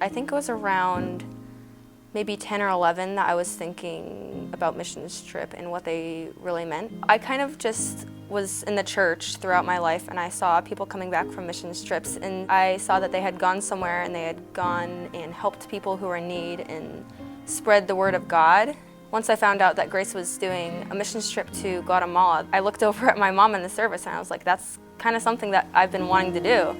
I think it was around maybe 10 or 11 that I was thinking about missions trip and what they really meant. I kind of just was in the church throughout my life, and I saw people coming back from missions trips, and I saw that they had gone somewhere and they had gone and helped people who were in need and spread the word of God. Once I found out that Grace was doing a missions trip to Guatemala, I looked over at my mom in the service and I was like, that's kind of something that I've been wanting to do.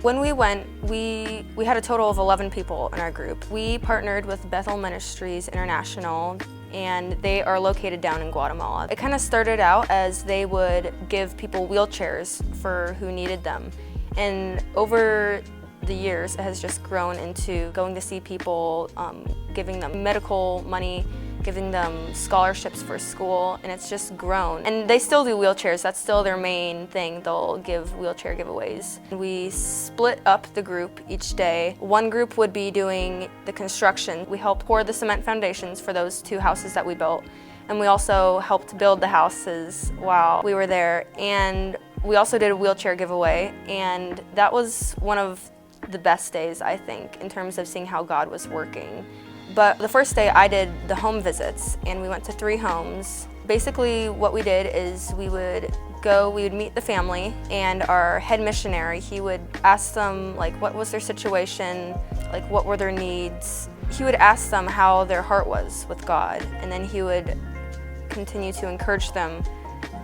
When we went, we had a total of 11 people in our group. We partnered with Bethel Ministries International, and they are located down in Guatemala. It kind of started out as they would give people wheelchairs for who needed them. And over the years, it has just grown into going to see people, giving them medical money, giving them scholarships for school, and it's just grown. And they still do wheelchairs, that's still their main thing. They'll give wheelchair giveaways. We split up the group each day. One group would be doing the construction. We helped pour the cement foundations for those 2 houses that we built, and we also helped build the houses while we were there. And we also did a wheelchair giveaway, and that was one of the best days, I think, in terms of seeing how God was working. But the first day I did the home visits, and we went to 3 homes. Basically what we did is we would meet the family, and our head missionary, he would ask them like what was their situation, like what were their needs. He would ask them how their heart was with God, and then he would continue to encourage them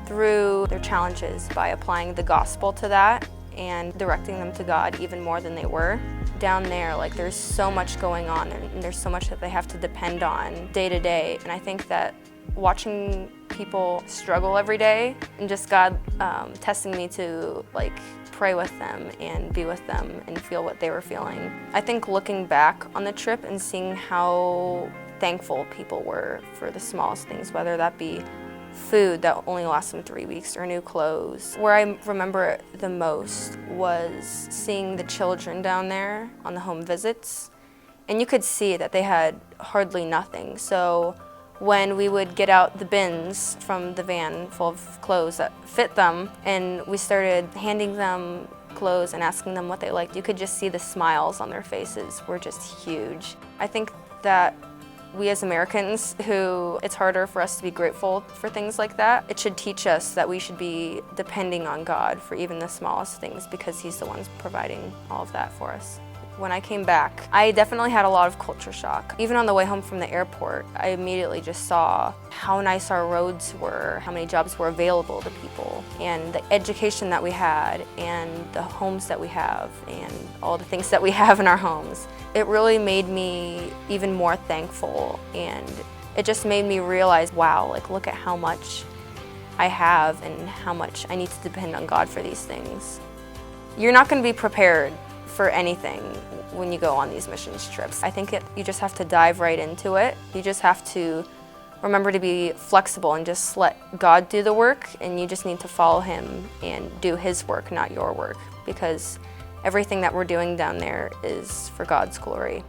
through their challenges by applying the gospel to that and directing them to God even more than they were. Down there, like, there's so much going on, and there's so much that they have to depend on day to day. And I think that watching people struggle every day and just God testing me to like pray with them and be with them and feel what they were feeling. I think looking back on the trip and seeing how thankful people were for the smallest things, whether that be food that only lasts them 3 weeks or new clothes. Where I remember it the most was seeing the children down there on the home visits, and you could see that they had hardly nothing. So when we would get out the bins from the van full of clothes that fit them, and we started handing them clothes and asking them what they liked, you could just see the smiles on their faces were just huge. I think that we as Americans, who it's harder for us to be grateful for things like that, it should teach us that we should be depending on God for even the smallest things, because He's the one providing all of that for us. When I came back, I definitely had a lot of culture shock. Even on the way home from the airport, I immediately just saw how nice our roads were, how many jobs were available to people, and the education that we had, and the homes that we have, and all the things that we have in our homes. It really made me even more thankful, and it just made me realize, wow, like, look at how much I have and how much I need to depend on God for these things. You're not going to be prepared for anything when you go on these missions trips. I think you just have to dive right into it. You just have to remember to be flexible and just let God do the work, and you just need to follow Him and do His work, not your work, because everything that we're doing down there is for God's glory.